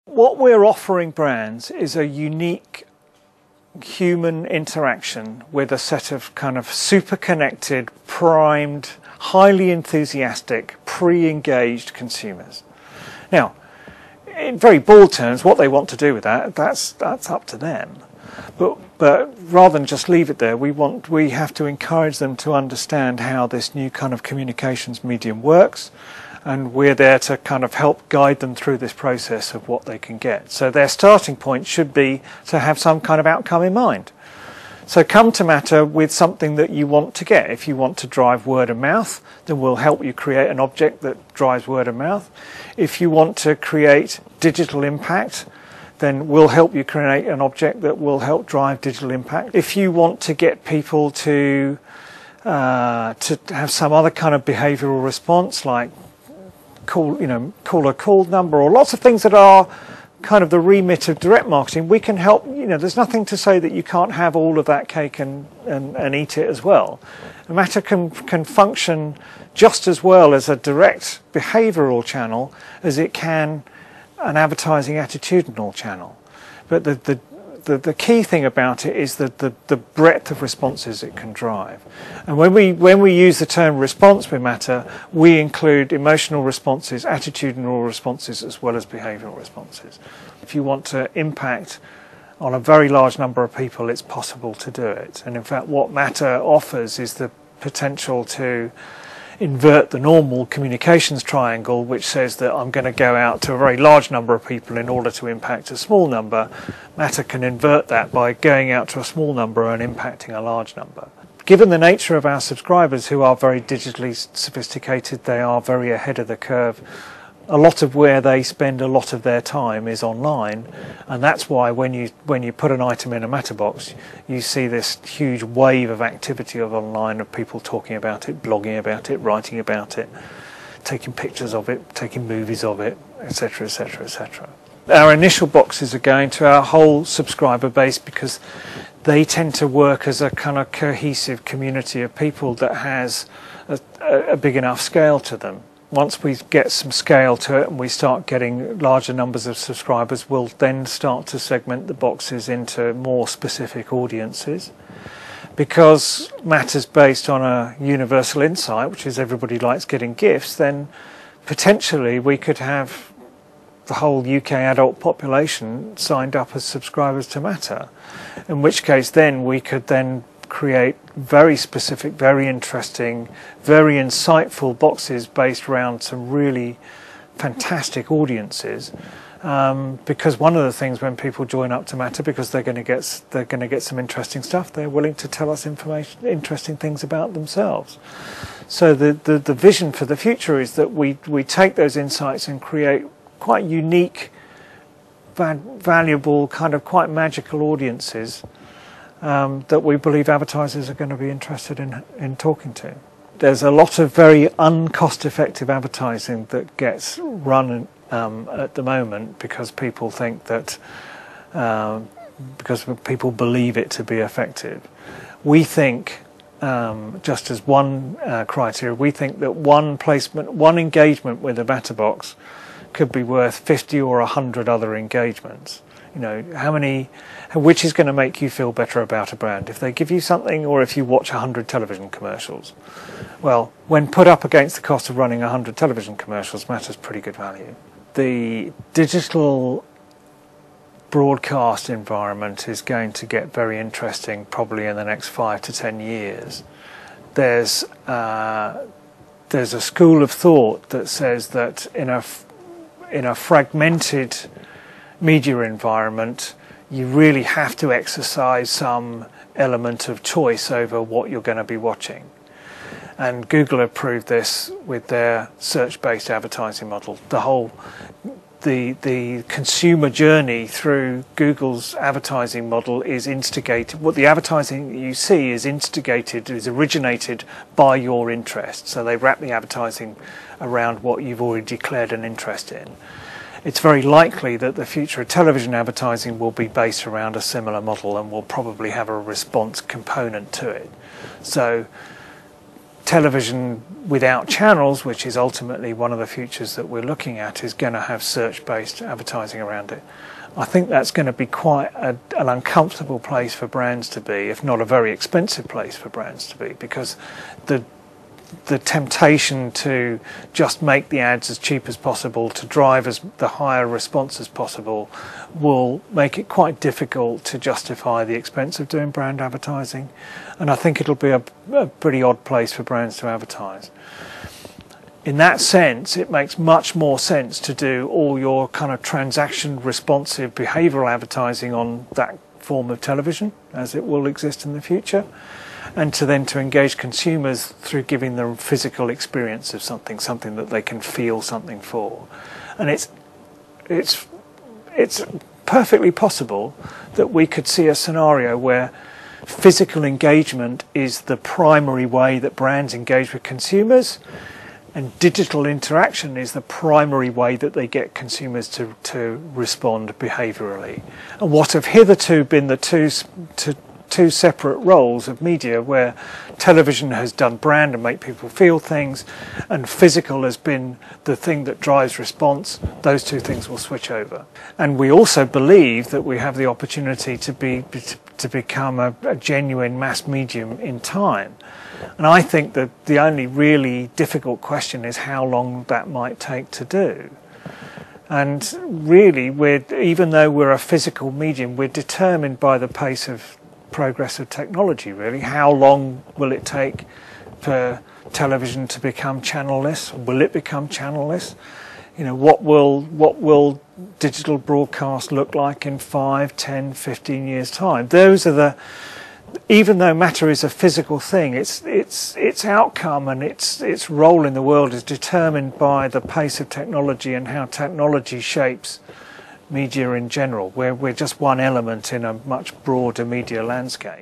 What we're offering brands is a unique human interaction with a set of kind of super connected, primed, highly enthusiastic, pre-engaged consumers. Now, in very broad terms, what they want to do with that's up to them. But rather than just leave it there, we have to encourage them to understand how this new kind of communications medium works, and we're there to kind of help guide them through this process of what they can get. So their starting point should be to have some kind of outcome in mind. So come to Matter with something that you want to get. If you want to drive word of mouth, then we'll help you create an object that drives word of mouth. If you want to create digital impact, then we'll help you create an object that will help drive digital impact. If you want to get people to have some other kind of behavioural response, like call a call number, or lots of things that are kind of the remit of direct marketing, we can help. There's nothing to say that you can't have all of that cake and eat it as well. Matter can function just as well as a direct behavioural channel as it can an advertising attitudinal channel. But the key thing about it is the breadth of responses it can drive. And when we use the term response with Matter, we include emotional responses, attitudinal responses, as well as behavioural responses. If you want to impact on a very large number of people, it's possible to do it. And in fact, what Matter offers is the potential to invert the normal communications triangle, which says that I'm going to go out to a very large number of people in order to impact a small number. Matter can invert that by going out to a small number and impacting a large number. Given the nature of our subscribers, who are very digitally sophisticated, they are very ahead of the curve. A lot of where they spend a lot of their time is online, and that's why when you put an item in a Matterbox, you see this huge wave of activity online, of people talking about it, blogging about it, writing about it, taking pictures of it, taking movies of it, etc, etc, etc. Our initial boxes are going to our whole subscriber base because they tend to work as a kind of cohesive community of people that has a big enough scale to them. Once we get some scale to it and we start getting larger numbers of subscribers, we'll then start to segment the boxes into more specific audiences. Because Matter's based on a universal insight, which is everybody likes getting gifts, then potentially we could have the whole UK adult population signed up as subscribers to Matter, in which case then we could then create very specific, very interesting, very insightful boxes based around some really fantastic audiences. Because one of the things when people join up to Matter, because they're going to get some interesting stuff, they're willing to tell us interesting things about themselves. So the vision for the future is that we take those insights and create quite unique, valuable, kind of quite magical audiences that we believe advertisers are going to be interested in talking to. There's a lot of very uncost-effective advertising that gets run at the moment because people think that, because people believe it to be effective. We think, just as one criteria, we think that one placement, one engagement with a Matterbox could be worth 50 or 100 other engagements. Which is going to make you feel better about a brand? If they give you something, or if you watch 100 television commercials? Well, when put up against the cost of running 100 television commercials, Matter's pretty good value. The digital broadcast environment is going to get very interesting probably in the next 5 to 10 years. There's a school of thought that says that in a fragmented media environment, you really have to exercise some element of choice over what you're going to be watching. And Google have proved this with their search-based advertising model. The consumer journey through Google's advertising model is instigated. What the advertising you see is originated by your interest. So they wrap the advertising around what you've already declared an interest in. It's very likely that the future of television advertising will be based around a similar model and will probably have a response component to it. So television without channels, which is ultimately one of the futures that we're looking at, is going to have search-based advertising around it. I think that's going to be quite an uncomfortable place for brands to be, if not a very expensive place for brands to be, because the temptation to just make the ads as cheap as possible, to drive as the higher response as possible, will make it quite difficult to justify the expense of doing brand advertising. And I think it'll be a pretty odd place for brands to advertise. In that sense, it makes much more sense to do all your kind of transaction responsive behavioural advertising on that form of television, as it will exist in the future, and to engage consumers through giving them physical experience of something that they can feel something for. And it's perfectly possible that we could see a scenario where physical engagement is the primary way that brands engage with consumers, and digital interaction is the primary way that they get consumers to respond behaviourally. And what have hitherto been the two separate roles of media, where television has done brand and make people feel things, and physical has been the thing that drives response, those two things will switch over. And we also believe that we have the opportunity to become a genuine mass medium in time. And I think that the only really difficult question is how long that might take to do. And really, even though we're a physical medium, we're determined by the pace of progress of technology, really. How long will it take for television to become channelless? Will it become channelless? You know, what will digital broadcast look like in 5, 10, 15 years' time? Those are even though matter is a physical thing, its outcome and its role in the world is determined by the pace of technology and how technology shapes media in general. We're just one element in a much broader media landscape.